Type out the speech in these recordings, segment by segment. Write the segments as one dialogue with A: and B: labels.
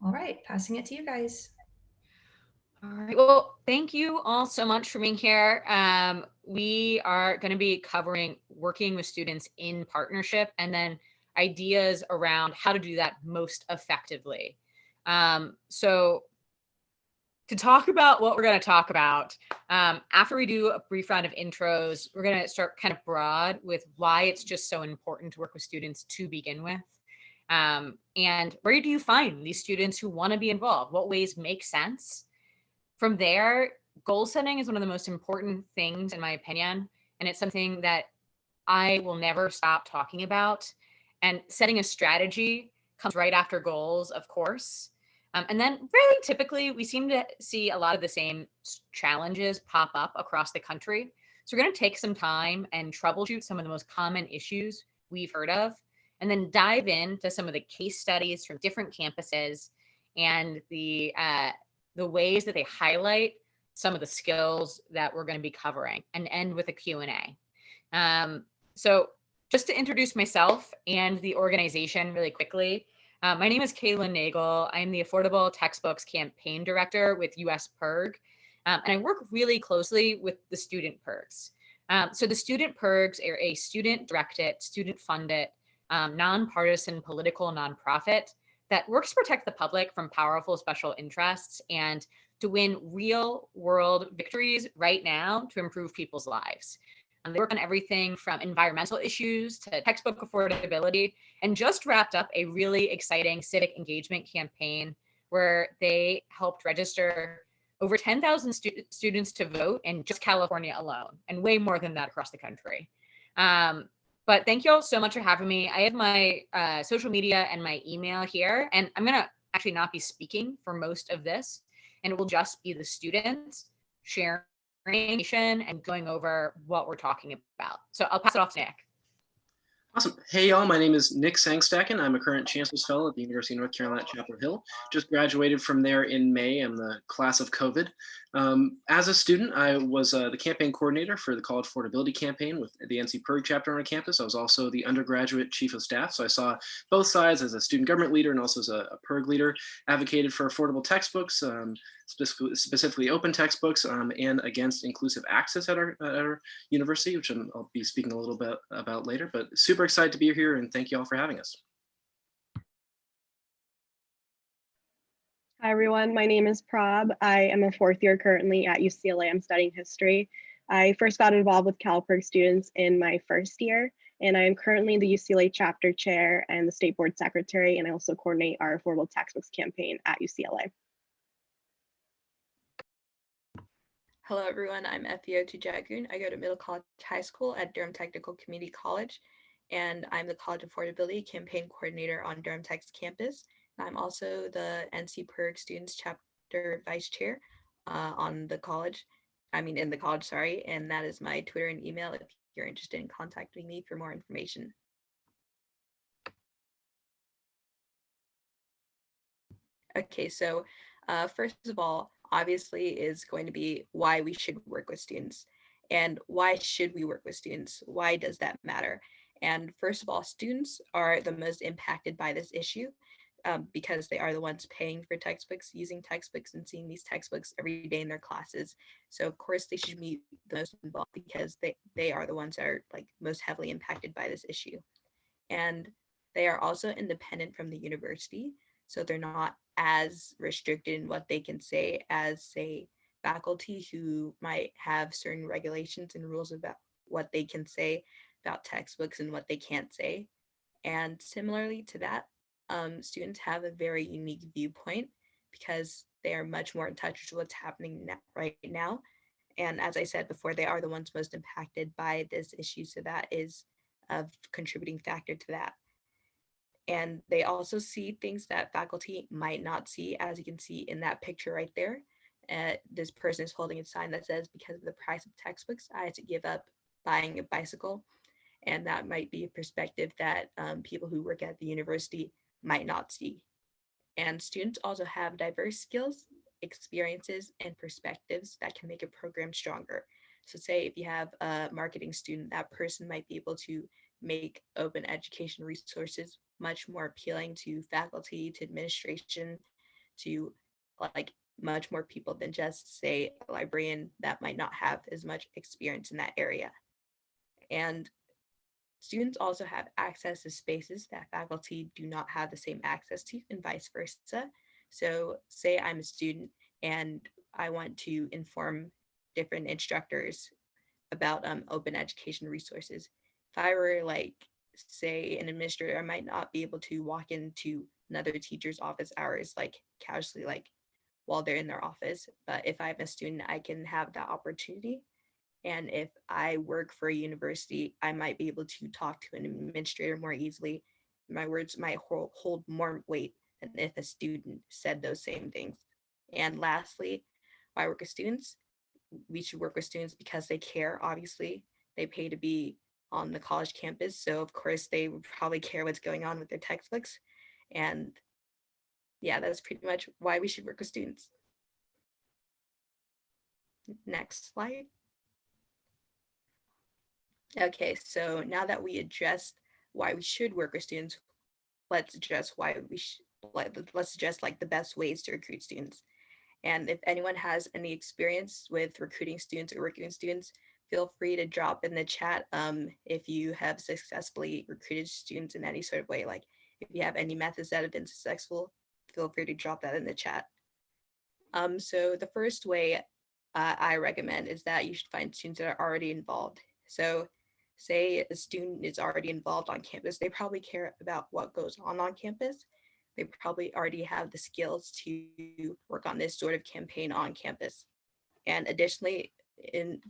A: All right, passing it to you guys.
B: All right. Well, thank you all so much for being here. We are going to be covering working with students in partnership and then ideas around how to do that most effectively. So, to talk about what we're going to talk about, after we do a brief round of intros, we're going to start kind of broad with why it's just so important to work with students to begin with. And where do you find these students who want to be involved? What ways make sense? From there, goal setting is one of the most important things, in my opinion. And it's something that I will never stop talking about. And setting a strategy comes right after goals, of course. And then, really typically, we seem to see a lot of the same challenges pop up across the country. So, we're going to take some time and troubleshoot some of the most common issues we've heard of, and then dive into some of the case studies from different campuses and the ways that they highlight some of the skills that we're going to be covering, and end with a Q&A. So just to introduce myself and the organization really quickly, my name is Kaylin Nagel. I'm the Affordable Textbooks Campaign Director with US PIRG, and I work really closely with the student PIRGs. So the student PIRGs are a student-directed, student-funded, nonpartisan political nonprofit that works to protect the public from powerful special interests and to win real world victories right now to improve people's lives. They work on everything from environmental issues to textbook affordability, and just wrapped up a really exciting civic engagement campaign where they helped register over 10,000 students to vote in just California alone, and way more than that across the country. But thank you all so much for having me. I have my social media and my email here, and I'm going to actually not be speaking for most of this, and it will just be the students sharing and going over what we're talking about. So I'll pass it off to Nick.
C: Awesome. Hey, y'all. My name is Nick Sangstacken. I'm a current Chancellor's Fellow at the University of North Carolina at Chapel Hill. Just graduated from there in May. I'm the class of COVID. As a student, I was the campaign coordinator for the College Affordability Campaign with the NC PIRG chapter on our campus. I was also the undergraduate chief of staff. So I saw both sides as a student government leader and also as a PIRG leader, advocated for affordable textbooks, specifically open textbooks, and against inclusive access at our university, which I'll be speaking a little bit about later. But super excited to be here, and thank you all for having us.
D: Hi, everyone. My name is Prab. I am a fourth year currently at UCLA. I'm studying history. I first got involved with CalPIRG students in my first year, and I am currently the UCLA chapter chair and the state board secretary, and I also coordinate our affordable textbooks campaign at UCLA.
E: Hello, everyone. I'm Efio Tujagun. I go to Middle College High School at Durham Technical Community College, and I'm the College Affordability Campaign Coordinator on Durham Tech's campus. I'm also the NC PIRG Students Chapter Vice Chair in the college, sorry, and that is my Twitter and email if you're interested in contacting me for more information. Okay, so first of all, obviously is going to be why we should work with students. And why should we work with students? Why does that matter? And first of all, students are the most impacted by this issue because they are the ones paying for textbooks, using textbooks, and seeing these textbooks every day in their classes. So of course they should be the most involved because they are the ones that are like most heavily impacted by this issue. And they are also independent from the university. So they're not as restricted in what they can say as, say, faculty who might have certain regulations and rules about what they can say about textbooks and what they can't say. And similarly to that, students have a very unique viewpoint because they are much more in touch with what's happening right now. And as I said before, they are the ones most impacted by this issue. So that is a contributing factor to that. And they also see things that faculty might not see, as you can see in that picture right there. This person is holding a sign that says, because of the price of textbooks, I had to give up buying a bicycle. And that might be a perspective that people who work at the university might not see. And students also have diverse skills, experiences, and perspectives that can make a program stronger. So say if you have a marketing student, that person might be able to make open education resources much more appealing to faculty, to administration, to like much more people than just say a librarian that might not have as much experience in that area. And students also have access to spaces that faculty do not have the same access to, and vice versa. So say I'm a student and I want to inform different instructors about open education resources. If I were like, say, an administrator, I might not be able to walk into another teacher's office hours, like casually, like while they're in their office. But if I'm a student, I can have that opportunity. And if I work for a university, I might be able to talk to an administrator more easily. My words might hold more weight than if a student said those same things. And lastly, why work with students? We should work with students because they care, obviously. They pay to be on the college campus. So of course they would probably care what's going on with their textbooks. And yeah, that's pretty much why we should work with students. Next slide. Okay, so now that we addressed why we should work with students, let's address why we should, let's address like the best ways to recruit students. And if anyone has any experience with recruiting students or working with students, feel free to drop in the chat if you have successfully recruited students in any sort of way. Like if you have any methods that have been successful, feel free to drop that in the chat. So the first way I recommend is that you should find students that are already involved. So say a student is already involved on campus, they probably care about what goes on campus. They probably already have the skills to work on this sort of campaign on campus. And additionally,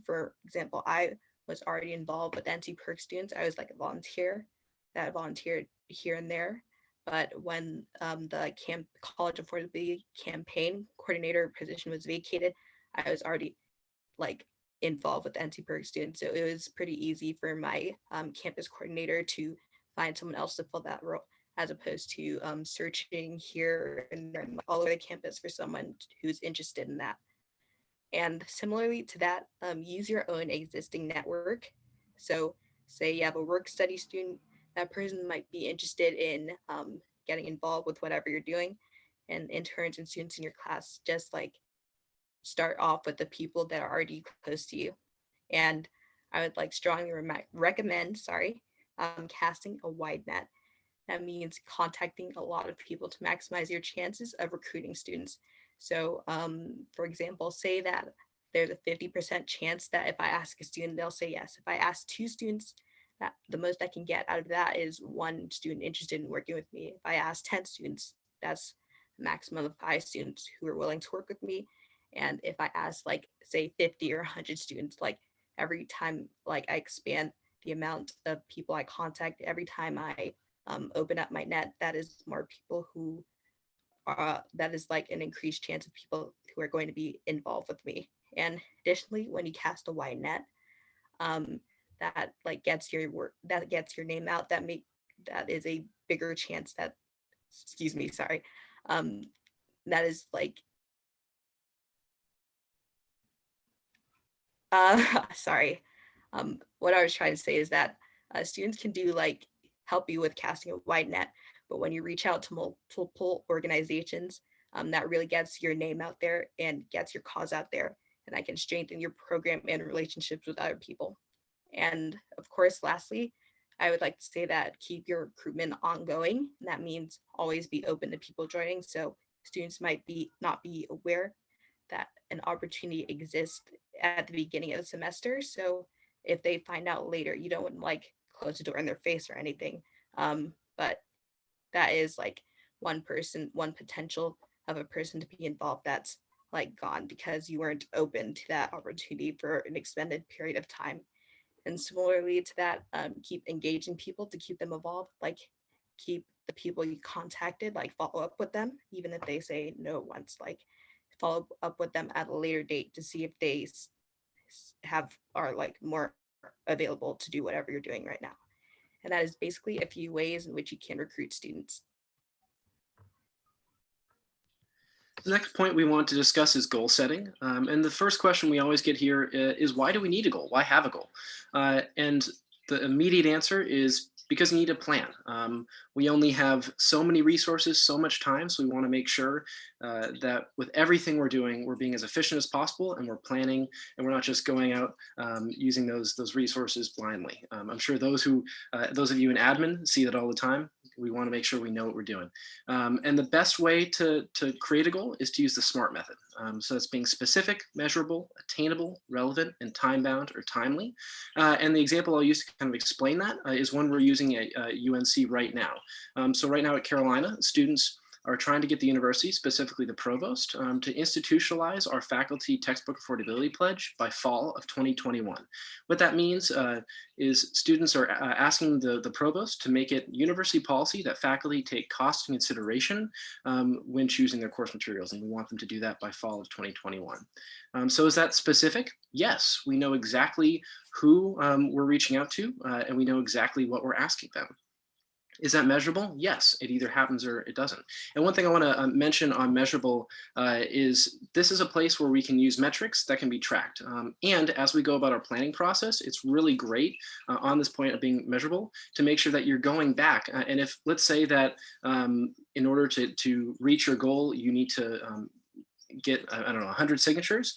E: for example, I was already involved with NC-PERC students. I was like a volunteer that volunteered here and there. But when the college affordability campaign coordinator position was vacated, I was already like involved with NC-PERC students. So it was pretty easy for my campus coordinator to find someone else to fill that role, as opposed to searching here and there all over the campus for someone who's interested in that. And similarly to that, use your own existing network. So say you have a work study student, that person might be interested in getting involved with whatever you're doing. And interns and students in your class, just like start off with the people that are already close to you. And I would like strongly recommend, casting a wide net. That means contacting a lot of people to maximize your chances of recruiting students. So for example, say that there's a 50% chance that if I ask a student, they'll say yes. If I ask 2 students, that the most I can get out of that is 1 student interested in working with me. If I ask 10 students, that's a maximum of 5 students who are willing to work with me. And if I ask like say 50 or 100 students, like every time like I expand the amount of people I contact, every time I open up my net, that is more people who that is like an increased chance of people who are going to be involved with me. And additionally, when you cast a wide net, that like gets your work, that gets your name out, that is a bigger chance that, that is like, what I was trying to say is that students can do like help you with casting a wide net, but when you reach out to multiple organizations, that really gets your name out there and gets your cause out there, and that can strengthen your program and relationships with other people. And of course, lastly, I would like to say that keep your recruitment ongoing. And that means always be open to people joining. So students might not be aware that an opportunity exists at the beginning of the semester. So if they find out later, you don't like close the door in their face or anything. But that is like one potential of a person to be involved that's like gone because you weren't open to that opportunity for an extended period of time. And similarly to that, keep engaging people to keep them involved, like keep the people you contacted, like follow up with them, even if they say no once, like follow up with them at a later date to see if they are like more available to do whatever you're doing right now. And that is basically a few ways in which you can recruit students.
C: The next point we want to discuss is goal setting. And the first question we always get here is why do we need a goal? Why have a goal? And the immediate answer is Because you need a plan. We only have so many resources, so much time, so we want to make sure that with everything we're doing, we're being as efficient as possible, and we're planning, and we're not just going out using those resources blindly. I'm sure those of you in admin see that all the time. We want to make sure we know what we're doing. And the best way to create a goal is to use the SMART method. So it's being specific, measurable, attainable, relevant, and time-bound or timely. And the example I'll use to kind of explain that is one we're using at UNC right now. So right now at Carolina, students are trying to get the university, specifically the provost, to institutionalize our faculty textbook affordability pledge by fall of 2021. What that means is students are asking the provost to make it university policy that faculty take cost into consideration when choosing their course materials, and we want them to do that by fall of 2021. So is that specific? Yes, we know exactly who we're reaching out to, and we know exactly what we're asking them. Is that measurable? Yes, it either happens or it doesn't. And one thing I want to mention on measurable is this is a place where we can use metrics that can be tracked. And as we go about our planning process, it's really great on this point of being measurable to make sure that you're going back. And if, let's say that in order to reach your goal, you need to get, I don't know, 100 signatures.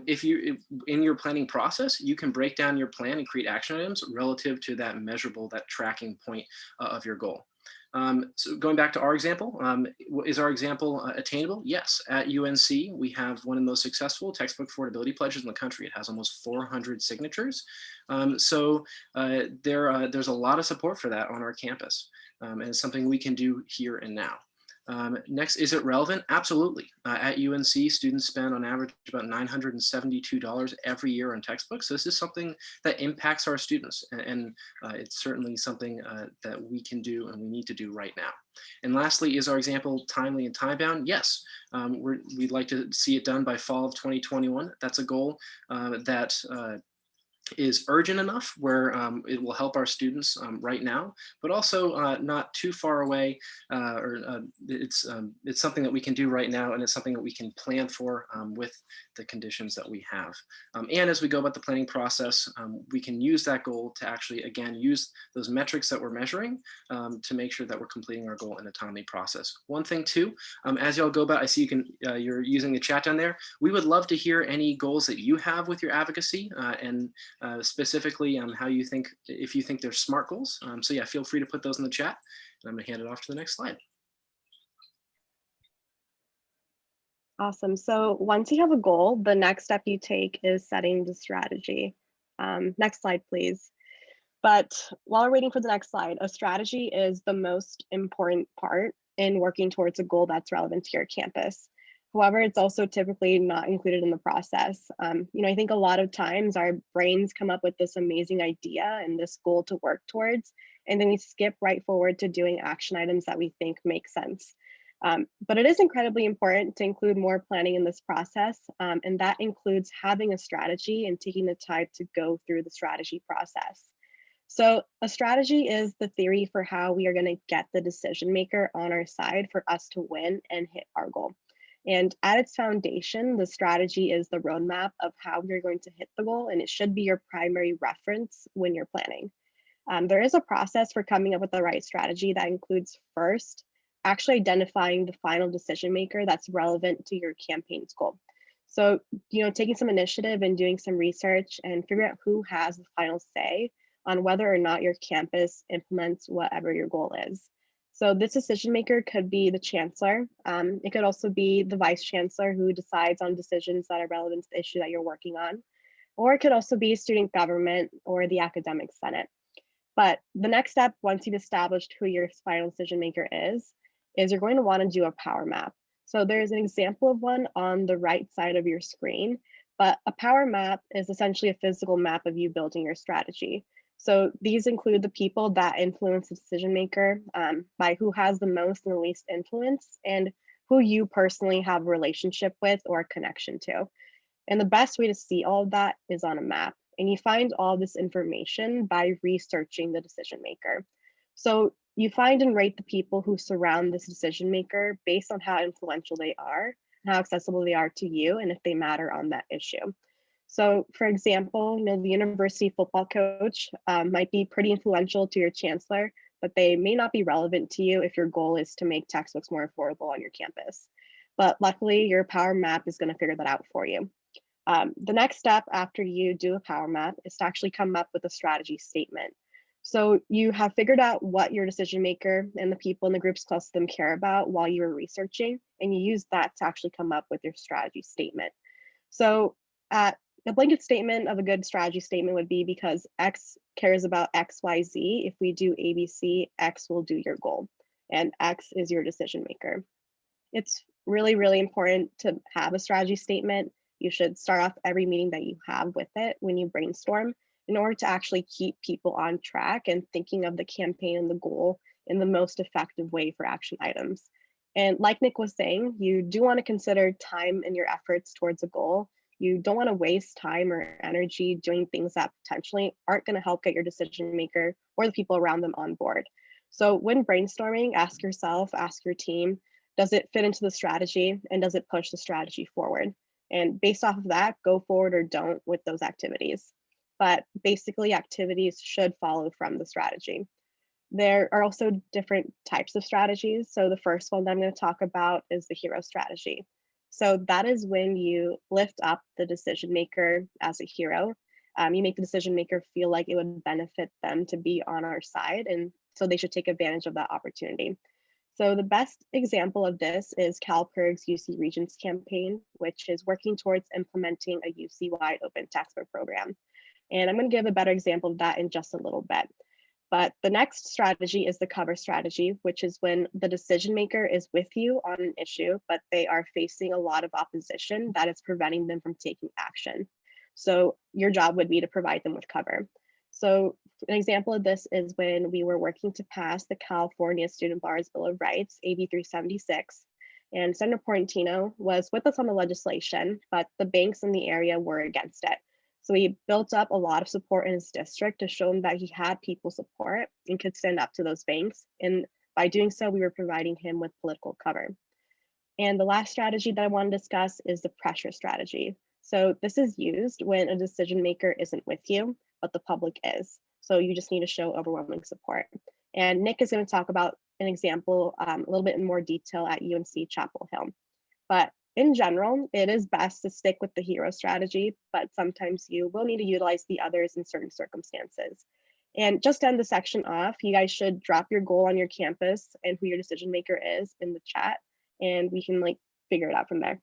C: If in your planning process, you can break down your plan and create action items relative to that measurable, that tracking point of your goal. So going back to our example, is our example attainable? Yes, at UNC, we have one of the most successful textbook affordability pledges in the country. It has almost 400 signatures. So there's a lot of support for that on our campus. And it's something we can do here and now. Next, is it relevant? Absolutely. At UNC, students spend on average about $972 every year on textbooks. So this is something that impacts our students, and it's certainly something that we can do and we need to do right now. And lastly, is our example timely and time-bound? Yes, we'd like to see it done by fall of 2021. That's a goal that is urgent enough where it will help our students right now, but also not too far away, it's something that we can do right now, and it's something that we can plan for with the conditions that we have. And as we go about the planning process, we can use that goal to actually, again, use those metrics that we're measuring to make sure that we're completing our goal in a timely process. One thing too, as y'all go about, I see you're using the chat down there. We would love to hear any goals that you have with your advocacy and specifically how you think, if you think they're SMART goals. So yeah, feel free to put those in the chat, and I'm gonna hand it off to the next slide.
D: Awesome. So once you have a goal, the next step you take is setting the strategy. Next slide, please. But while we're waiting for the next slide, a strategy is the most important part in working towards a goal that's relevant to your campus. However, it's also typically not included in the process. I think a lot of times our brains come up with this amazing idea and this goal to work towards, and then we skip right forward to doing action items that we think make sense. But it is incredibly important to include more planning in this process, and that includes having a strategy and taking the time to go through the strategy process. So a strategy is the theory for how we are going to get the decision maker on our side for us to win and hit our goal. And at its foundation, the strategy is the roadmap of how we're going to hit the goal, and it should be your primary reference when you're planning. There is a process for coming up with the right strategy that includes first, actually identifying the final decision maker that's relevant to your campaign's goal. So, taking some initiative and doing some research and figuring out who has the final say on whether or not your campus implements whatever your goal is. So this decision maker could be the chancellor. It could also be the vice chancellor who decides on decisions that are relevant to the issue that you're working on. Or it could also be student government or the academic senate. But the next step, once you've established who your final decision maker is you're going to want to do a power map. So there's an example of one on the right side of your screen, but a power map is essentially a physical map of you building your strategy. So these include the people that influence the decision maker by who has the most and the least influence, and who you personally have a relationship with or a connection to. And the best way to see all of that is on a map. And you find all this information by researching the decision maker. So you find and rate the people who surround this decision maker based on how influential they are, how accessible they are to you, and if they matter on that issue. So for example, the university football coach might be pretty influential to your chancellor, but they may not be relevant to you if your goal is to make textbooks more affordable on your campus. But luckily, your power map is going to figure that out for you. The next step after you do a power map is to actually come up with a strategy statement. So you have figured out what your decision maker and the people in the groups close to them care about while you were researching, and you use that to actually come up with your strategy statement. So the blanket statement of a good strategy statement would be because X cares about X, Y, Z. If we do ABC, X will do your goal, and X is your decision maker. It's really, really important to have a strategy statement. You should start off every meeting that you have with it when you brainstorm in order to actually keep people on track and thinking of the campaign and the goal in the most effective way for action items. And like Nick was saying, you do want to consider time and your efforts towards a goal. You don't want to waste time or energy doing things that potentially aren't going to help get your decision maker or the people around them on board. So when brainstorming, ask yourself, ask your team, does it fit into the strategy and does it push the strategy forward? And based off of that, go forward or don't with those activities. But basically, activities should follow from the strategy. There are also different types of strategies. So the first one that I'm going to talk about is the hero strategy. So that is when you lift up the decision maker as a hero. You make the decision maker feel like it would benefit them to be on our side, and so they should take advantage of that opportunity. So the best example of this is CalPIRG's UC Regents campaign, which is working towards implementing a UC-wide open textbook program. And I'm going to give a better example of that in just a little bit. But the next strategy is the cover strategy, which is when the decision maker is with you on an issue, but they are facing a lot of opposition that is preventing them from taking action. So your job would be to provide them with cover. So an example of this is when we were working to pass the California Student Bar's Bill of Rights, AB 376, and Senator Portantino was with us on the legislation, but the banks in the area were against it. So he built up a lot of support in his district to show him that he had people's support and could stand up to those banks. And by doing so, we were providing him with political cover. And the last strategy that I want to discuss is the pressure strategy. So this is used when a decision maker isn't with you, but the public is. So you just need to show overwhelming support. And Nick is going to talk about an example a little bit in more detail at UNC Chapel Hill. But in general, it is best to stick with the hero strategy, but sometimes you will need to utilize the others in certain circumstances. And just to end the section off, you guys should drop your goal on your campus and who your decision maker is in the chat, and we can figure it out from there.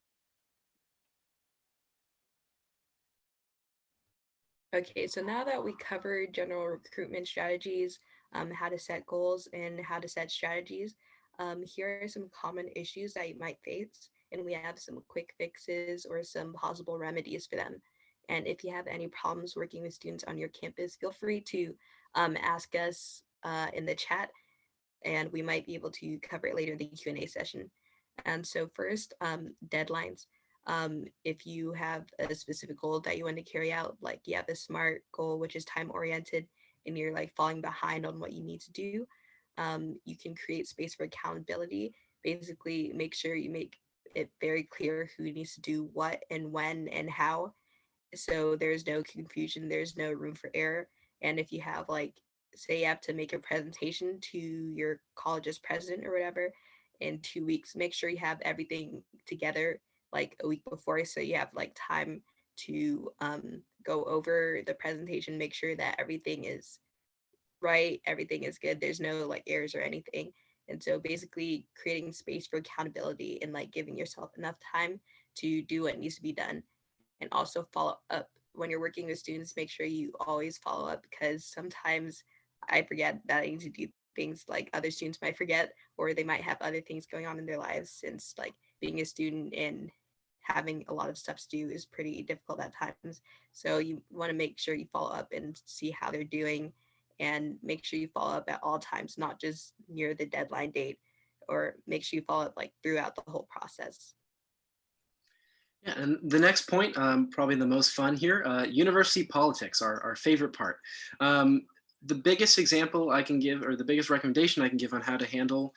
E: Okay, so now that we covered general recruitment strategies, how to set goals and how to set strategies, here are some common issues that you might face, and we have some quick fixes or some possible remedies for them. And if you have any problems working with students on your campus, feel free to ask us in the chat, and we might be able to cover it later in the Q&A session. And so first, deadlines. If you have a specific goal that you want to carry out, like you have a SMART goal, which is time oriented, and you're falling behind on what you need to do, you can create space for accountability. Basically, make sure you make it very clear who needs to do what and when and how. So there's no confusion, there's no room for error. And if you have say you have to make a presentation to your college's president or whatever in 2 weeks, make sure you have everything together a week before, so you have time to go over the presentation, make sure that everything is right, everything is good, there's no errors or anything. And so basically creating space for accountability and giving yourself enough time to do what needs to be done. And also follow up when you're working with students, make sure you always follow up, because sometimes I forget that I need to do things other students might forget, or they might have other things going on in their lives, since being a student and having a lot of stuff to do is pretty difficult at times. So you want to make sure you follow up and see how they're doing, and make sure you follow up at all times, not just near the deadline date, or make sure you follow up throughout the whole process.
C: Yeah, and the next point, probably the most fun here, university politics, our favorite part. The biggest example I can give, or the biggest recommendation I can give on how to handle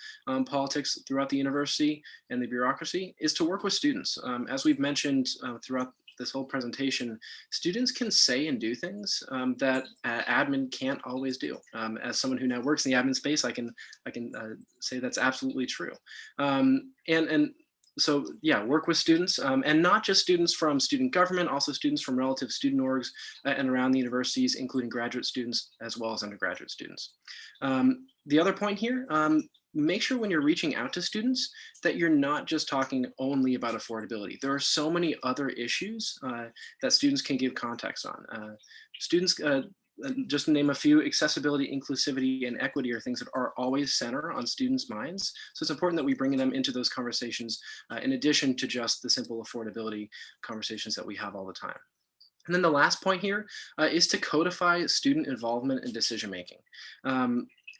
C: politics throughout the university and the bureaucracy, is to work with students. As we've mentioned throughout this whole presentation, students can say and do things that admin can't always do. As someone who now works in the admin space, I can say that's absolutely true. And so yeah, work with students, and not just students from student government, also students from relative student orgs and around the universities, including graduate students as well as undergraduate students. The other point here, make sure when you're reaching out to students that you're not just talking only about affordability. There are so many other issues that students can give context on. Students, just to name a few, accessibility, inclusivity, and equity are things that are always center on students' minds. So it's important that we bring them into those conversations in addition to just the simple affordability conversations that we have all the time. And then the last point here is to codify student involvement in decision-making.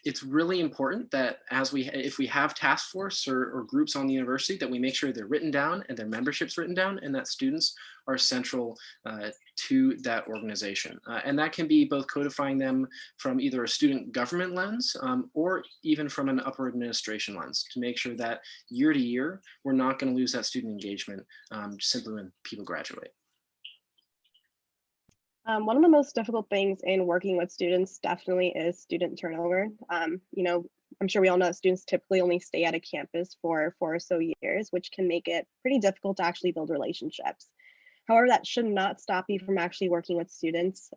C: It's really important that if we have task force or groups on the university, that we make sure they're written down and their membership's written down, and that students are central to that organization. And that can be both codifying them from either a student government lens or even from an upper administration lens, to make sure that year to year, we're not going to lose that student engagement simply when people graduate.
D: One of the most difficult things in working with students definitely is student turnover. I'm sure we all know students typically only stay at a campus for 4 or so years, which can make it pretty difficult to actually build relationships. However, that should not stop you from actually working with students.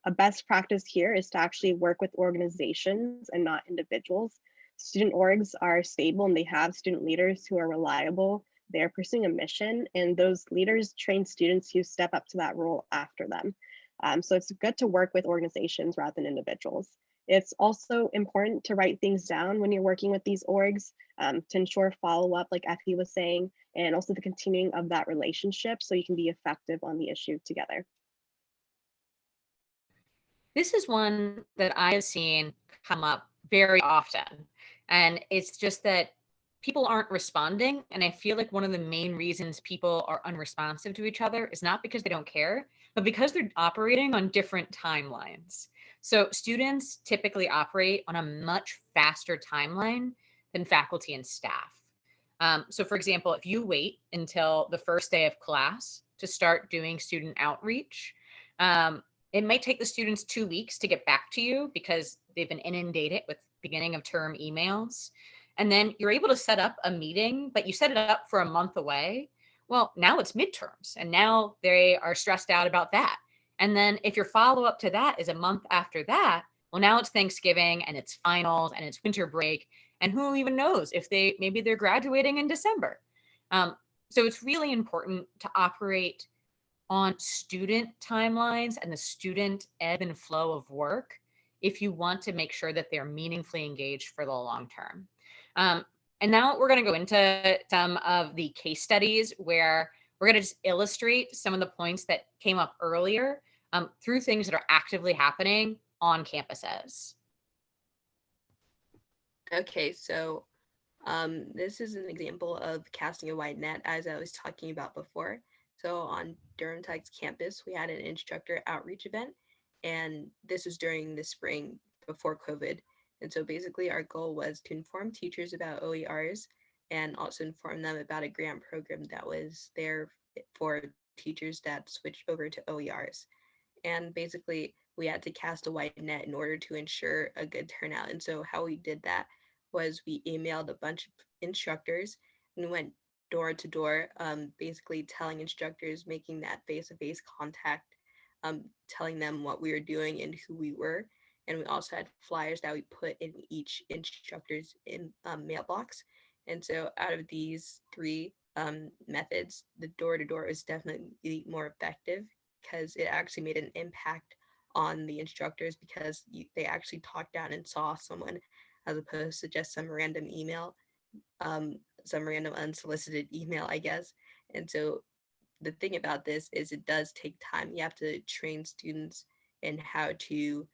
D: A best practice here is to actually work with organizations and not individuals. Student orgs are stable and they have student leaders who are reliable. They're pursuing a mission, and those leaders train students who step up to that role after them. So it's good to work with organizations rather than individuals. It's also important to write things down when you're working with these orgs to ensure follow-up, like Effie was saying, and also the continuing of that relationship so you can be effective on the issue together.
B: This is one that I have seen come up very often. And it's just that people aren't responding. And I feel like one of the main reasons people are unresponsive to each other is not because they don't care, but because they're operating on different timelines. So students typically operate on a much faster timeline than faculty and staff. So for example, if you wait until the first day of class to start doing student outreach, it might take the students 2 weeks to get back to you because they've been inundated with beginning of term emails. And then you're able to set up a meeting, but you set it up for a month away. Well, now it's midterms and now they are stressed out about that. And then if your follow up to that is a month after that, well, now it's Thanksgiving and it's finals and it's winter break. And who even knows if maybe they're graduating in December. So it's really important to operate on student timelines and the student ebb and flow of work if you want to make sure that they're meaningfully engaged for the long term. And now we're going to go into some of the case studies where we're going to just illustrate some of the points that came up earlier through things that are actively happening on campuses.
E: Okay, so this is an example of casting a wide net, as I was talking about before. So on Durham Tech's campus, we had an instructor outreach event, and this was during the spring before COVID. And so basically our goal was to inform teachers about OERs and also inform them about a grant program that was there for teachers that switched over to OERs. And basically we had to cast a wide net in order to ensure a good turnout. And so how we did that was we emailed a bunch of instructors and went door to door, basically telling instructors, making that face-to-face contact, telling them what we were doing and who we were. And we also had flyers that we put in each instructor's mailbox. And so out of these 3 methods, the door-to-door is definitely more effective because it actually made an impact on the instructors because they actually talked down and saw someone as opposed to just some random email, some random unsolicited email, I guess. And so the thing about this is it does take time. You have to train students in how to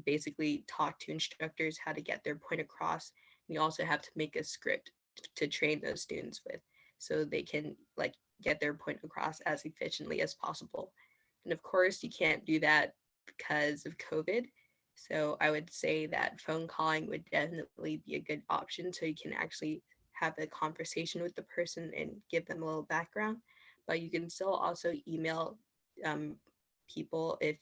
E: basically talk to instructors, how to get their point across. You also have to make a script to train those students with so they can get their point across as efficiently as possible. And of course, you can't do that because of COVID. So I would say that phone calling would definitely be a good option so you can actually have a conversation with the person and give them a little background. but you can still also email people if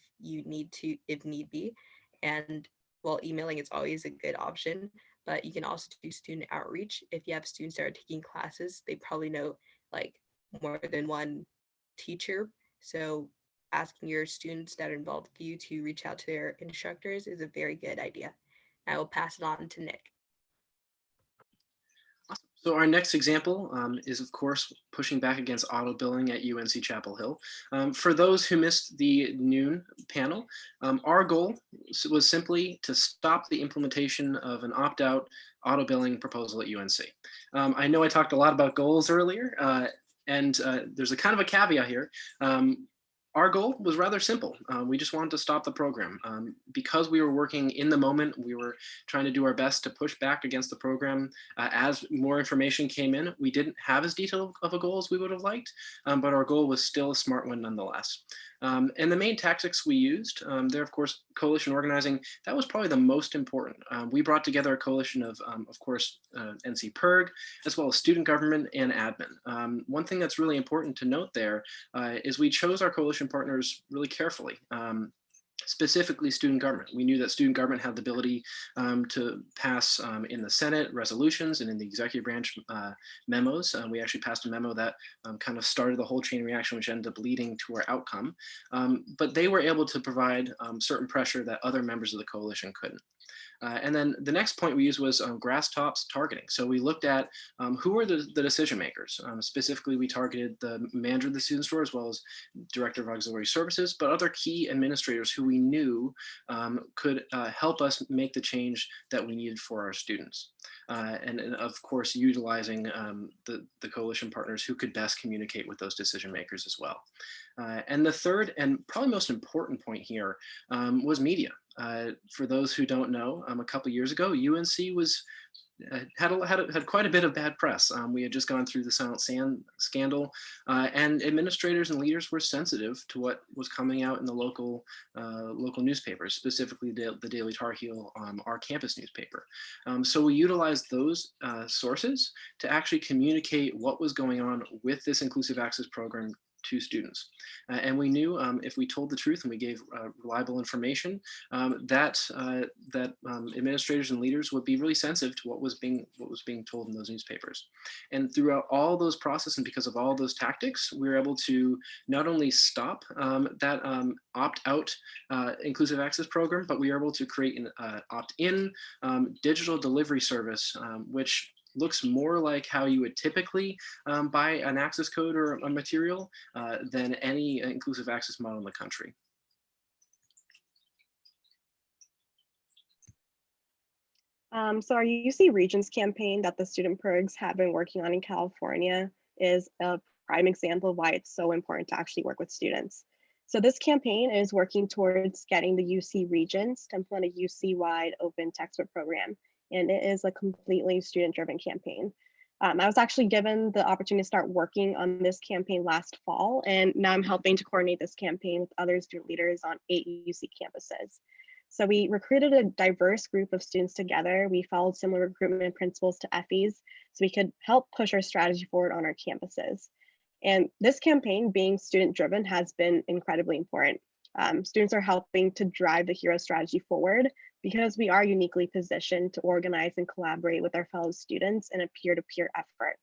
E: need be. And while emailing is always a good option, but you can also do student outreach. If you have students that are taking classes, they probably know like more than one teacher. So asking your students that are involved with you to reach out to their instructors is a very good idea. I will pass it on to Nick.
C: Awesome. So our next example is, of course, pushing back against auto billing at UNC Chapel Hill. For those who missed the noon panel, our goal was simply to stop the implementation of an opt-out auto billing proposal at UNC. I know I talked a lot about goals earlier, and there's a kind of a caveat here. Our goal was rather simple. We just wanted to stop the program. Because we were working in the moment, we were trying to do our best to push back against the program. As more information came in, we didn't have as detailed of a goal as we would have liked, but our goal was still a smart one nonetheless. And the main tactics we used, there, of course, coalition organizing, that was probably the most important. We brought together a coalition of course, NC PIRG, as well as student government and admin. One thing that's really important to note there is we chose our coalition partners really carefully. Specifically student government. We knew that student government had the ability to pass in the Senate resolutions and in the executive branch memos. We actually passed a memo that kind of started the whole chain reaction, which ended up leading to our outcome. But they were able to provide certain pressure that other members of the coalition couldn't. And then the next point we used was grass tops targeting. So we looked at who are the decision makers. Specifically, we targeted the manager of the student store as well as director of auxiliary services, but other key administrators who we knew could help us make the change that we needed for our students. And of course, utilizing the coalition partners who could best communicate with those decision makers as well. And the third and probably most important point here was media. For those who don't know, a couple years ago, UNC was had quite a bit of bad press. We had just gone through the Silent Sand scandal, and administrators and leaders were sensitive to what was coming out in the local newspapers, specifically the Daily Tar Heel, our campus newspaper. So we utilized those sources to actually communicate what was going on with this inclusive access program to students. And we knew if we told the truth and we gave reliable information, that administrators and leaders would be really sensitive to what was being told in those newspapers. And throughout all those processes, and because of all those tactics, we were able to not only stop that opt-out inclusive access program, but we were able to create an opt-in digital delivery service, which looks more like how you would typically buy an access code or a material than any inclusive access model in the country.
D: So our UC Regions campaign that the student PIRGs have been working on in California is a prime example of why it's so important to actually work with students. So this campaign is working towards getting the UC Regions to implement a UC-wide open textbook program, and it is a completely student-driven campaign. I was actually given the opportunity to start working on this campaign last fall, and now I'm helping to coordinate this campaign with other student leaders on 8 UC campuses. So we recruited a diverse group of students together. We followed similar recruitment principles to Effie's, so we could help push our strategy forward on our campuses. And this campaign, being student-driven, has been incredibly important. Students are helping to drive the HERO strategy forward because we are uniquely positioned to organize and collaborate with our fellow students in a peer-to-peer effort.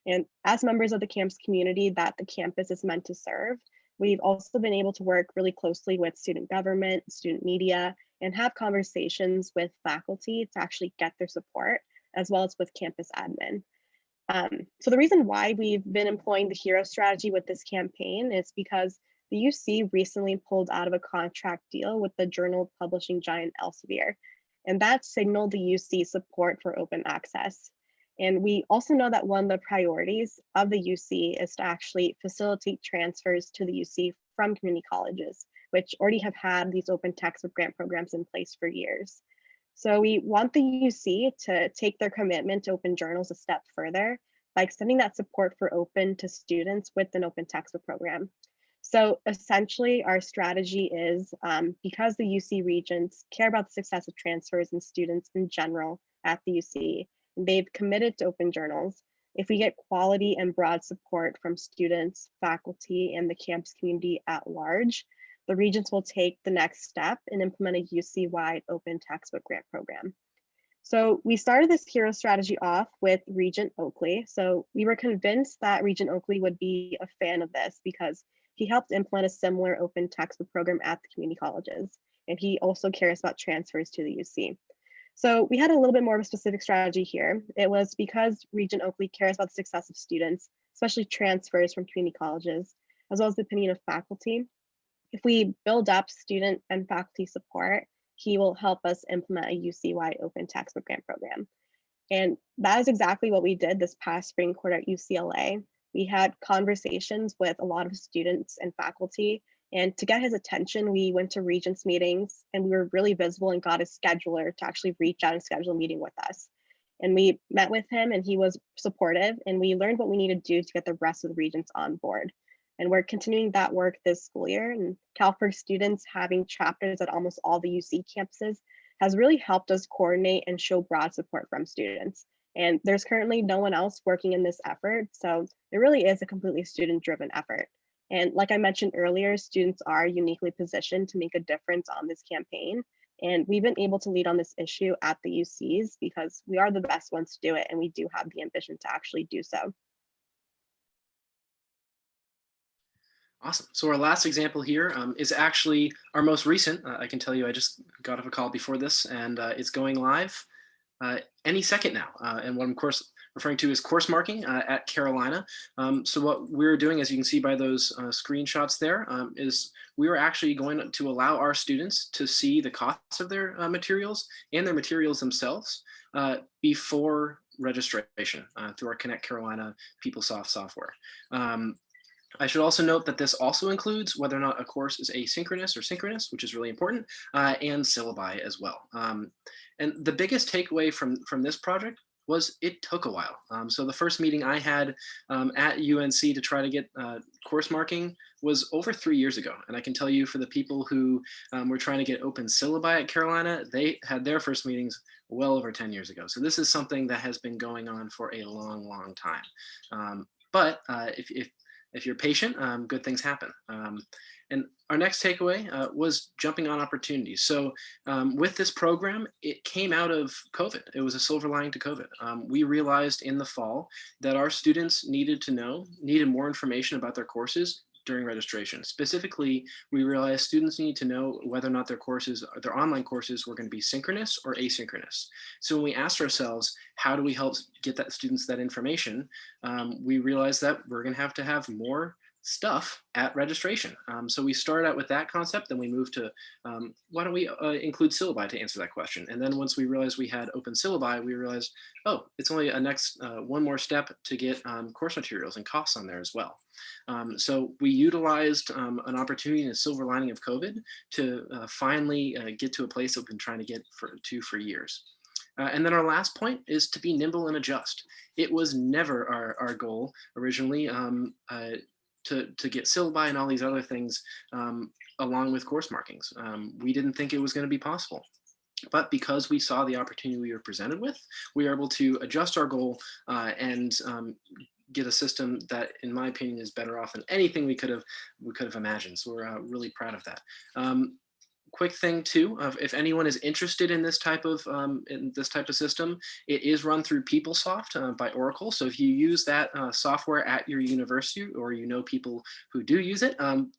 D: And as members of the campus community that the campus is meant to serve, we've also been able to work really closely with student government, student media, and have conversations with faculty to actually get their support, as well as with campus admin. So the reason why we've been employing the HERO strategy with this campaign is because the UC recently pulled out of a contract deal with the journal publishing giant Elsevier, and that signaled the UC support for open access. And we also know that one of the priorities of the UC is to actually facilitate transfers to the UC from community colleges, which already have had these open textbook grant programs in place for years. So we want the UC to take their commitment to open journals a step further by extending that support for open to students with an open textbook program. So essentially our strategy is because the UC Regents care about the success of transfers and students in general at the UC, they've committed to open journals. If we get quality and broad support from students, faculty, and the campus community at large, the Regents will take the next step and implement a UC-wide open textbook grant program. So we started this hero strategy off with Regent Oakley. So we were convinced that Regent Oakley would be a fan of this because he helped implement a similar open textbook program at the community colleges. And he also cares about transfers to the UC. So we had a little bit more of a specific strategy here. It was because Regent Oakley cares about the success of students, especially transfers from community colleges, as well as the opinion of faculty. If we build up student and faculty support, he will help us implement a UC-wide open textbook grant program. And that is exactly what we did this past spring quarter at UCLA. We had conversations with a lot of students and faculty, and to get his attention, we went to Regents meetings and we were really visible and got a scheduler to actually reach out and schedule a meeting with us. And we met with him and he was supportive, and we learned what we needed to do to get the rest of the Regents on board. And we're continuing that work this school year. And CalPERS students having chapters at almost all the UC campuses has really helped us coordinate and show broad support from students. And there's currently no one else working in this effort. So it really is a completely student-driven effort. And like I mentioned earlier, students are uniquely positioned to make a difference on this campaign. And we've been able to lead on this issue at the UCs because we are the best ones to do it, and we do have the ambition to actually do so.
C: Awesome. So our last example here is actually our most recent. I can tell you, I just got off a call before this, and it's going live any second now. And what I'm, of course, referring to is course marking at Carolina. So what we're doing, as you can see by those screenshots there, is we are actually going to allow our students to see the costs of their materials and their materials themselves before registration through our Connect Carolina PeopleSoft software. I should also note that this also includes whether or not a course is asynchronous or synchronous, which is really important, and syllabi as well. And the biggest takeaway from this project was it took a while. So the first meeting I had at UNC to try to get course marking was over 3 years ago. And I can tell you, for the people who were trying to get open syllabi at Carolina, they had their first meetings well over 10 years ago. So this is something that has been going on for a long, long time. But if you're patient, good things happen. And our next takeaway was jumping on opportunities. So with this program, it came out of COVID. It was a silver lining to COVID. We realized in the fall that our students needed more information about their courses during registration. Specifically, we realized students need to know whether or not their online courses were going to be synchronous or asynchronous. So when we asked ourselves, how do we help get students that information? We realized that we're going to have more stuff at registration. So we started out with that concept, then we moved to why don't we include syllabi to answer that question? And then once we realized we had open syllabi, we realized, oh, it's only a next one more step to get course materials and costs on there as well. So we utilized an opportunity and a silver lining of COVID to finally get to a place that we've been trying to get for years. And then our last point is to be nimble and adjust. It was never our goal originally to get syllabi and all these other things along with course markings. We didn't think it was going to be possible. But because we saw the opportunity we were presented with, we were able to adjust our goal and get a system that, in my opinion, is better off than anything we could have imagined. So we're really proud of that. Quick thing too, if anyone is interested in this type of system, it is run through PeopleSoft by Oracle. So if you use that software at your university, or you know people who do use it,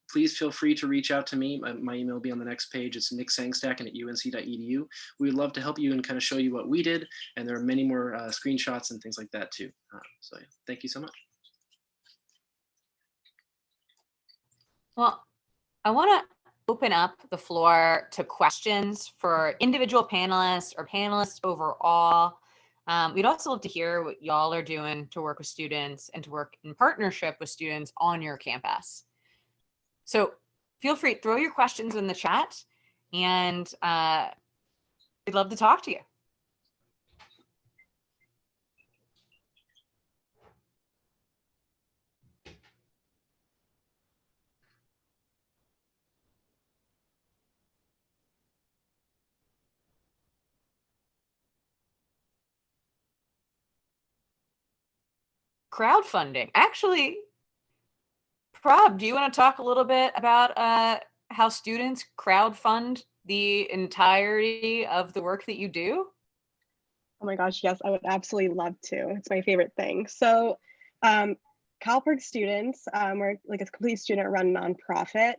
C: please feel free to reach out to me. My email will be on the next page. It's nicksangstacken@unc.edu. We would love to help you and kind of show you what we did. And there are many more screenshots and things like that too. So yeah, thank you so much.
B: Well, I want to open up the floor to questions for individual panelists or panelists overall. We'd also love to hear what y'all are doing to work with students and to work in partnership with students on your campus. So feel free, throw your questions in the chat, and we'd love to talk to you. crowdfunding. Actually, Prab, do you want to talk a little bit about how students crowdfund the entirety of the work that you do?
D: Oh my gosh, yes, I would absolutely love to. It's my favorite thing. So, CalPERS students, we're like a complete student-run nonprofit.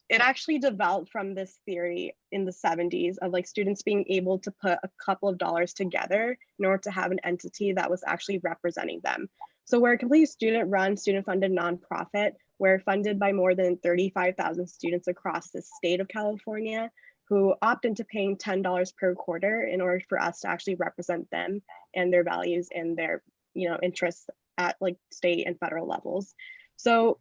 D: It actually developed from this theory in the 70s of like students being able to put a couple of dollars together in order to have an entity that was actually representing them. So we're a completely student-run, student-funded nonprofit. We're funded by more than 35,000 students across the state of California who opt into paying $10 per quarter in order for us to actually represent them and their values and their interests at like state and federal levels. So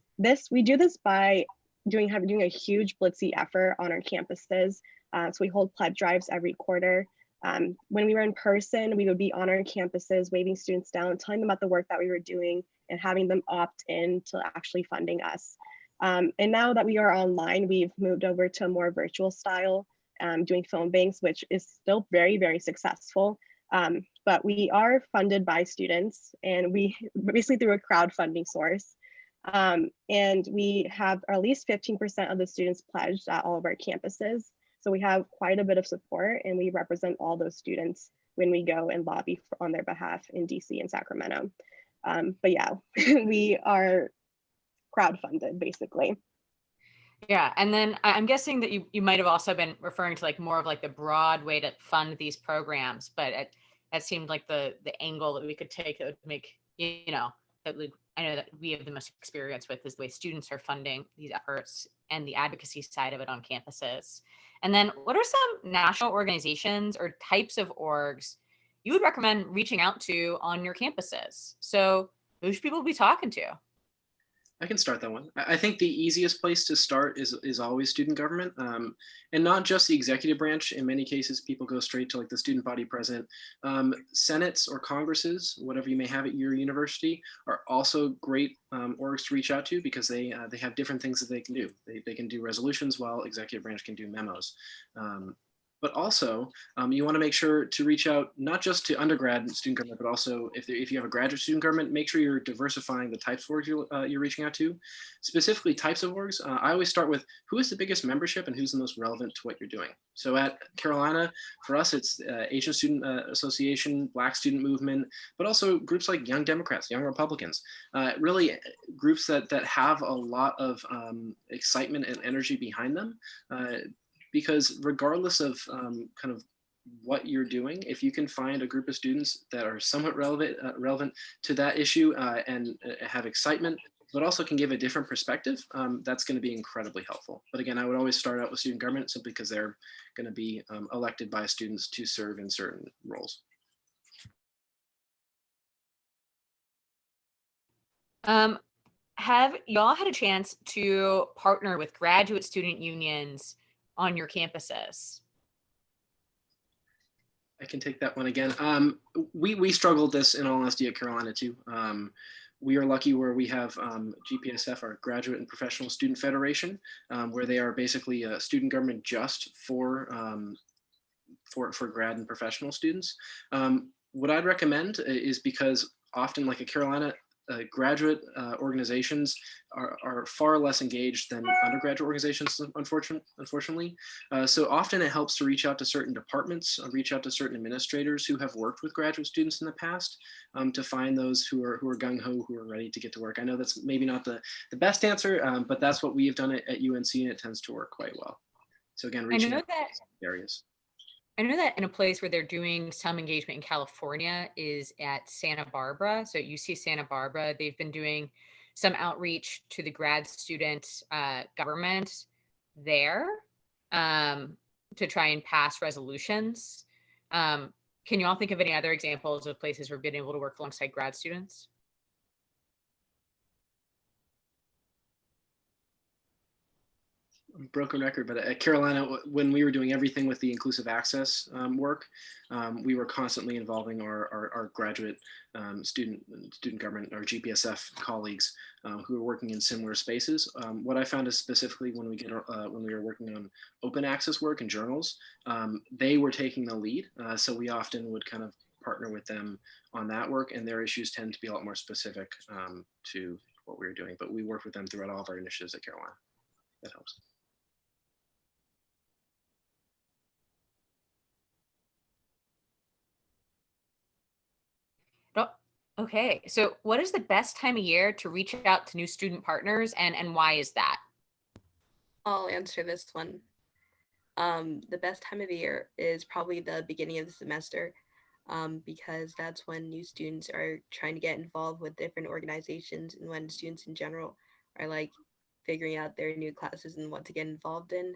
D: we do this by doing a huge Blitzy effort on our campuses. So we hold pledge drives every quarter. When we were in person, we would be on our campuses, waving students down, telling them about the work that we were doing and having them opt in to actually funding us. And now that we are online, we've moved over to a more virtual style, doing phone banks, which is still very, very successful. But we are funded by students and we basically through a crowdfunding source. And we have at least 15% of the students pledged at all of our campuses. So we have quite a bit of support and we represent all those students when we go and lobby on their behalf in DC and Sacramento. But yeah, we are crowdfunded basically.
B: Yeah, and then I'm guessing that you might have also been referring to like more of like the broad way to fund these programs, but it seemed like the angle that we could take that would make, that I know that we have the most experience with is the way students are funding these efforts and the advocacy side of it on campuses. And then what are some national organizations or types of orgs you would recommend reaching out to on your campuses? So who should people be talking to?
C: I can start that one. I think the easiest place to start is always student government, and not just the executive branch. In many cases, people go straight to like the student body president. Senates or congresses, whatever you may have at your university, are also great orgs to reach out to because they have different things that they can do. They can do resolutions while executive branch can do memos. But also, you want to make sure to reach out not just to undergrad student government, but also if you have a graduate student government, make sure you're diversifying the types of orgs you're reaching out to. Specifically, types of orgs, I always start with who is the biggest membership and who's the most relevant to what you're doing. So at Carolina, for us, it's Asian Student Association, Black Student Movement, but also groups like Young Democrats, Young Republicans, really groups that have a lot of excitement and energy behind them. Because regardless of kind of what you're doing, if you can find a group of students that are somewhat relevant to that issue and have excitement, but also can give a different perspective, that's going to be incredibly helpful. But again, I would always start out with student government simply because they're going to be elected by students to serve in certain roles.
B: Have y'all had a chance to partner with graduate student unions on your campuses?
C: I can take that one again. We struggled this in all honesty at Carolina too. We are lucky where we have GPSF, our Graduate and Professional Student Federation, where they are basically a student government just for grad and professional students. What I'd recommend is because often like at Carolina, graduate organizations are far less engaged than undergraduate organizations, unfortunately. So often it helps to reach out to certain departments, reach out to certain administrators who have worked with graduate students in the past to find those who are gung-ho, who are ready to get to work. I know that's maybe not the best answer, but that's what we have done at UNC and it tends to work quite well. So again, reaching out to areas.
B: I know that in a place where they're doing some engagement in California is at Santa Barbara. So at UC Santa Barbara, they've been doing some outreach to the grad student government there to try and pass resolutions. Can you all think of any other examples of places where we've been able to work alongside grad students?
C: Broken record, but at Carolina, when we were doing everything with the inclusive access work, we were constantly involving our graduate student government, our GPSF colleagues who are working in similar spaces. What I found is specifically when we were working on open access work and journals, they were taking the lead. So we often would kind of partner with them on that work, and their issues tend to be a lot more specific to what we're doing. But we work with them throughout all of our initiatives at Carolina. That helps.
B: Oh, okay, so what is the best time of year to reach out to new student partners, and why is that?
E: I'll answer this one. The best time of the year is probably the beginning of the semester, because that's when new students are trying to get involved with different organizations, and when students in general are like figuring out their new classes and what to get involved in.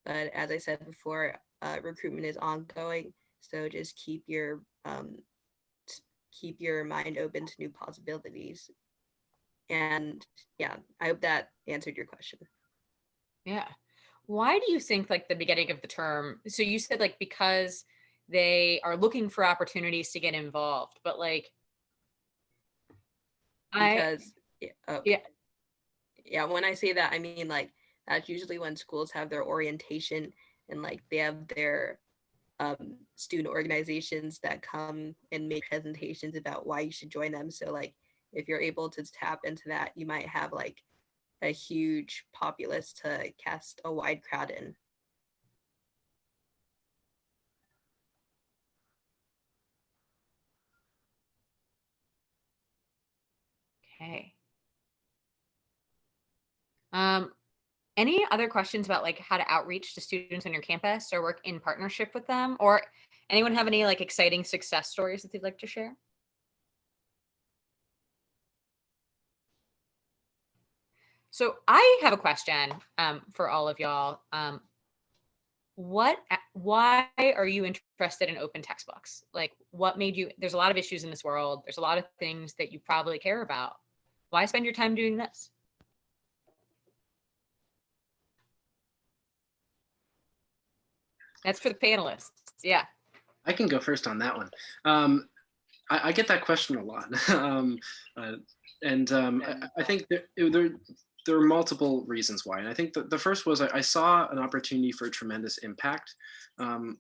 E: But as I said before, recruitment is ongoing, so just keep your mind open to new possibilities. And yeah, I hope that answered your question.
B: Yeah. Why do you think like the beginning of the term? So you said like because they are looking for opportunities to get involved, but like
E: Because
B: yeah.
E: yeah, when I say that, I mean like that's usually when schools have their orientation, and like they have their student organizations that come and make presentations about why you should join them. So like if you're able to tap into that, you might have like a huge populace to cast a wide crowd in.
B: Okay. Any other questions about like how to outreach to students on your campus or work in partnership with them? Or anyone have any like exciting success stories that they'd like to share? So I have a question for all of y'all. Why are you interested in open textbooks? Like what made you, there's a lot of issues in this world. There's a lot of things that you probably care about. Why spend your time doing this? That's for the panelists. Yeah.
C: I can go first on that one. I get that question a lot. I think there are multiple reasons why. And I think the first was I saw an opportunity for tremendous impact on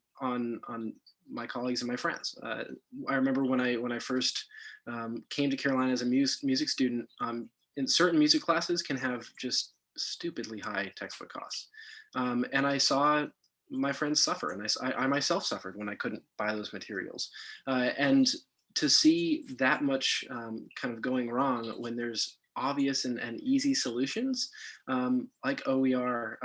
C: my colleagues and my friends. I remember when I first came to Carolina as a music student, in certain music classes can have just stupidly high textbook costs. And I saw my friends suffer, and I myself suffered when I couldn't buy those materials. And to see that much kind of going wrong when there's obvious and easy solutions like OER,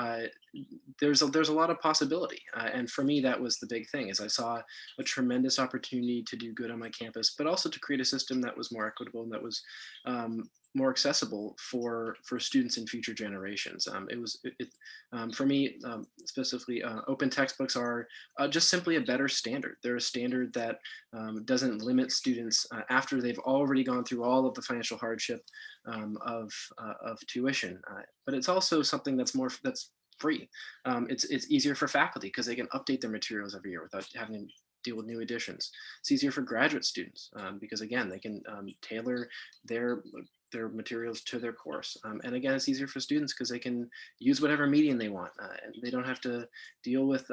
C: there's a lot of possibility. And for me, that was the big thing, is I saw a tremendous opportunity to do good on my campus, but also to create a system that was more equitable and that was more accessible for students in future generations. For me specifically, open textbooks are just simply a better standard. They're a standard that doesn't limit students after they've already gone through all of the financial hardship of tuition. But it's also something that's free. It's easier for faculty because they can update their materials every year without having to deal with new editions. It's easier for graduate students because again, they can tailor their materials to their course. And again, it's easier for students because they can use whatever medium they want, and they don't have to deal with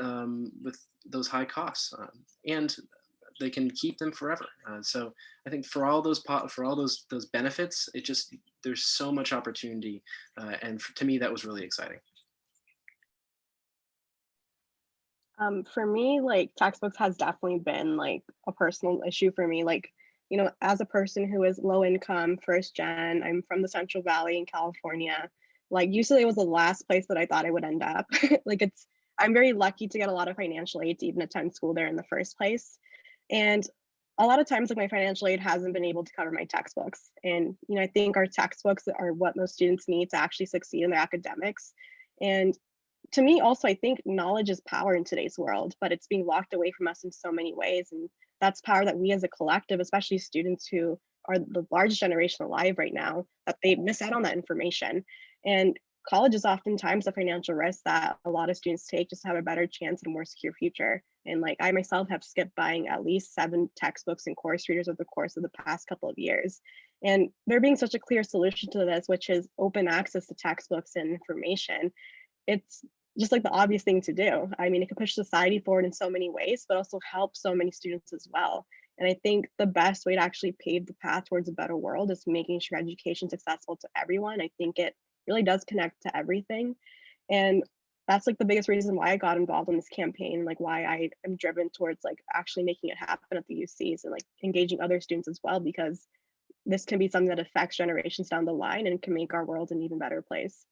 C: those high costs, and they can keep them forever. So I think for all those benefits, there's so much opportunity, and to me that was really exciting.
D: For me, like textbooks has definitely been like a personal issue for me. Like, you know, as a person who is low income, first gen, I'm from the Central Valley in California. Like UCLA was the last place that I thought I would end up. I'm very lucky to get a lot of financial aid to even attend school there in the first place. And a lot of times like my financial aid hasn't been able to cover my textbooks. And, you know, I think our textbooks are what most students need to actually succeed in their academics. And to me also, I think knowledge is power in today's world, but it's being locked away from us in so many ways. And that's power that we as a collective, especially students who are the largest generation alive right now, that they miss out on that information. And college is oftentimes a financial risk that a lot of students take just to have a better chance at a more secure future. And like I myself have skipped buying at least 7 textbooks and course readers over the course of the past couple of years. And there being such a clear solution to this, which is open access to textbooks and information, it's just like the obvious thing to do. I mean, it could push society forward in so many ways, but also help so many students as well. And I think the best way to actually pave the path towards a better world is making sure education is accessible to everyone. I think it really does connect to everything. And that's like the biggest reason why I got involved in this campaign, like why I am driven towards like actually making it happen at the UCs and like engaging other students as well, because this can be something that affects generations down the line and can make our world an even better place.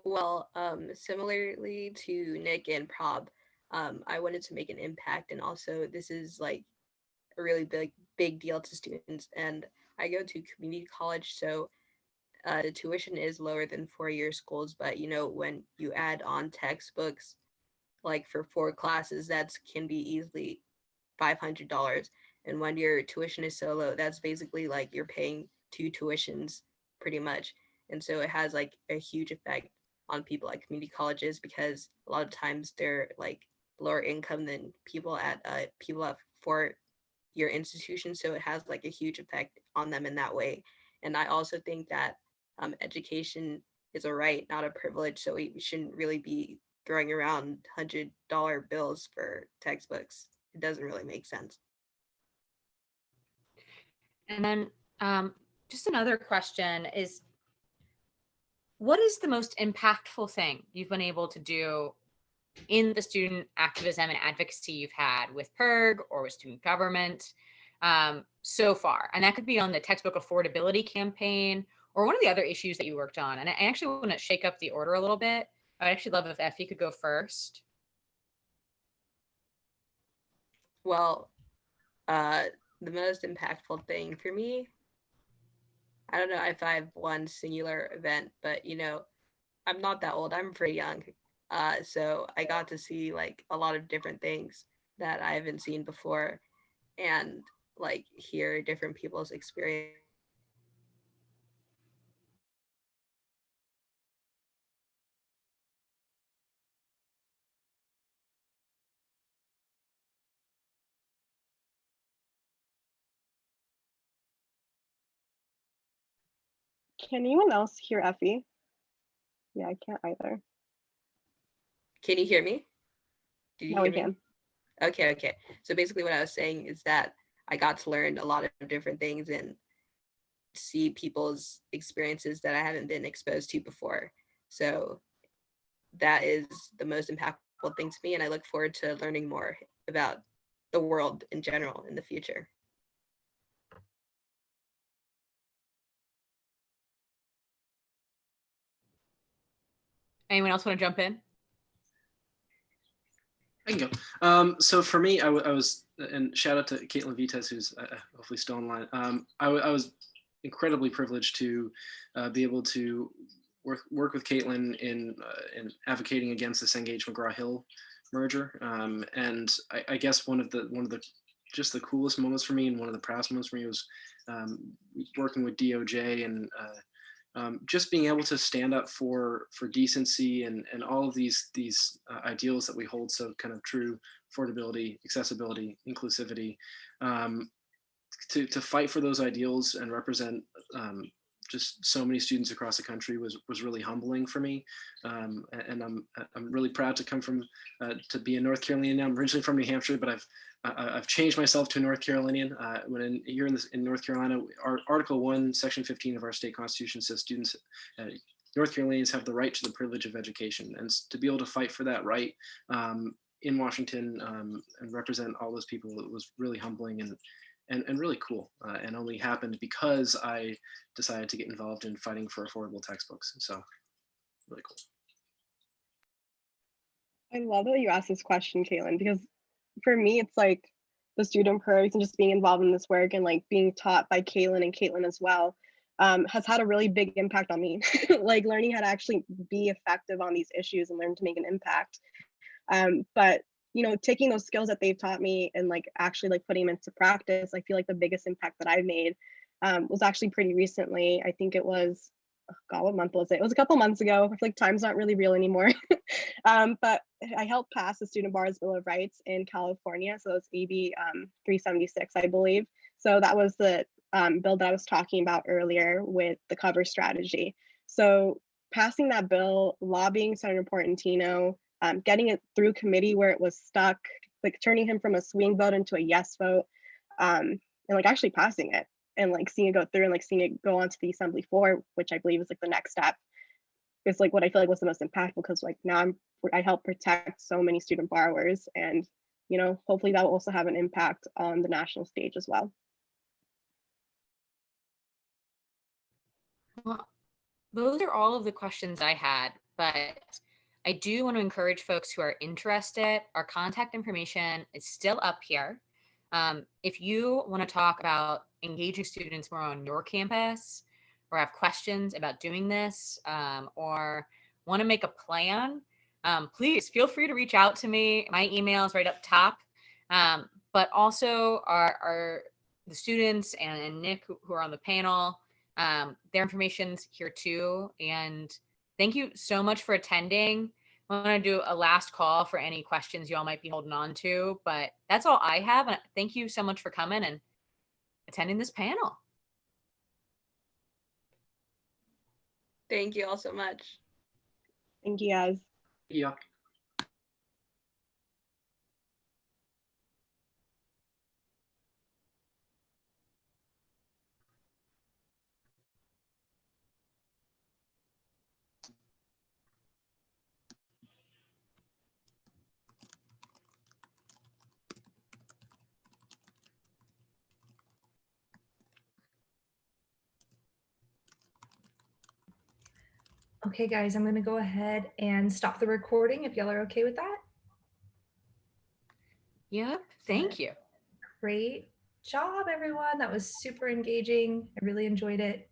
E: Well, similarly to Nick and Prob, I wanted to make an impact, and also this is like a really big deal to students. And I go to community college, so the tuition is lower than four-year schools, but you know, when you add on textbooks, like for 4 classes, that can be easily $500. And when your tuition is so low, that's basically like you're paying 2 tuitions pretty much. And so it has like a huge effect on people at community colleges, because a lot of times they're like lower income than people at 4-year institutions. So it has like a huge effect on them in that way. And I also think that education is a right, not a privilege. So we shouldn't really be throwing around $100 bills for textbooks. It doesn't really make sense.
B: And then just another question is, what is the most impactful thing you've been able to do in the student activism and advocacy you've had with PIRG or with student government so far? And that could be on the textbook affordability campaign or one of the other issues that you worked on. And I actually want to shake up the order a little bit. I'd actually love if Effie could go first.
E: Well, the most impactful thing for me, I don't know if I have one singular event, but you know, I'm not that old. I'm pretty young. So I got to see like a lot of different things that I haven't seen before, and like hear different people's experience.
D: Can anyone else hear Effie? Yeah, I can't either.
E: Can you hear me? Did you
D: Now
E: hear
D: we
E: me?
D: can.
E: Okay. So basically what I was saying is that I got to learn a lot of different things and see people's experiences that I haven't been exposed to before. So that is the most impactful thing to me, and I look forward to learning more about the world in general in the future.
B: Anyone else want to jump in?
C: I can go. So for me, I was, and shout out to Caitlin Vites, who's hopefully still online. I was incredibly privileged to be able to work with Caitlin in advocating against this Cengage McGraw-Hill merger. And I guess one of the just the coolest moments for me, and one of the proudest moments for me, was working with DOJ and just being able to stand up for decency and all of these ideals that we hold so kind of true: affordability, accessibility, inclusivity, to fight for those ideals and represent just so many students across the country was really humbling for me. And I'm really proud to come from to be a North Carolinian now. I'm originally from New Hampshire, but I've changed myself to a North Carolinian. Here in North Carolina, our Article 1, Section 15 of our state constitution says students, North Carolinians, have the right to the privilege of education, and to be able to fight for that right in Washington and represent all those people, it was really humbling and really cool, and only happened because I decided to get involved in fighting for affordable textbooks. So really cool.
D: I love that you asked this question, Caitlin, because for me, it's like the student PIRGs and just being involved in this work and like being taught by Caitlin and Caitlin as well has had a really big impact on me. Like learning how to actually be effective on these issues and learn to make an impact. But you know, taking those skills that they've taught me and like actually like putting them into practice, I feel like the biggest impact that I've made was actually pretty recently. I think it was, oh God, what month was it? It was a couple months ago. I feel like time's not really real anymore. But I helped pass the Student Bar's Bill of Rights in California. So it's AB 376, I believe. So that was the bill that I was talking about earlier with the cover strategy. So passing that bill, lobbying Senator Portantino, getting it through committee where it was stuck, like turning him from a swing vote into a yes vote, and like actually passing it and like seeing it go through and like seeing it go on to the assembly floor, which I believe is like the next step, is like what I feel like was the most impactful, because like now I help protect so many student borrowers, and you know, hopefully that will also have an impact on the national stage as well.
B: Well, those are all of the questions I had, but I do want to encourage folks who are interested. Our contact information is still up here. If you want to talk about engaging students more on your campus, or have questions about doing this, or want to make a plan, please feel free to reach out to me. My email is right up top. But also the students and Nick who are on the panel, their information's here too. And thank you so much for attending. I want to do a last call for any questions you all might be holding on to, but that's all I have. And thank you so much for coming and attending this panel.
E: Thank you all so much.
D: Thank you guys.
C: Yeah.
A: Okay, guys, I'm going to go ahead and stop the recording if y'all are okay with that.
B: Yep. Thank you.
A: Great job, everyone. That was super engaging. I really enjoyed it.